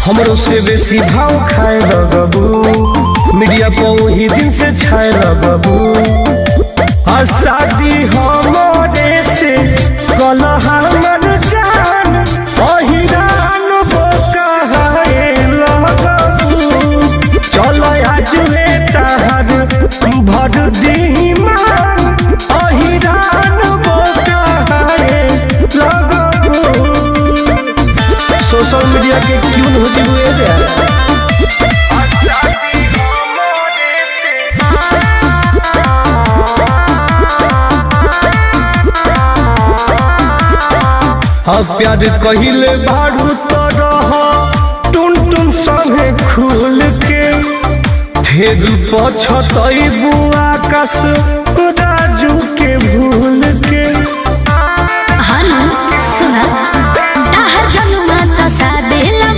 हमरो से बेसी भाव खाए लगबू, मीडिया पर वही दिन से छाए लगबू। शादी हमरे से कल हमर जान अहिरान बोकाए लगबू। चल आज ताहर भर दी मान अहिरान बोकाए लगबू। सोशल मीडिया के क्यों हो जिबुए रे। प्यार कहिले बारू तो रह टुन टुन संगे खुल के, फिर पछतैबू आकाश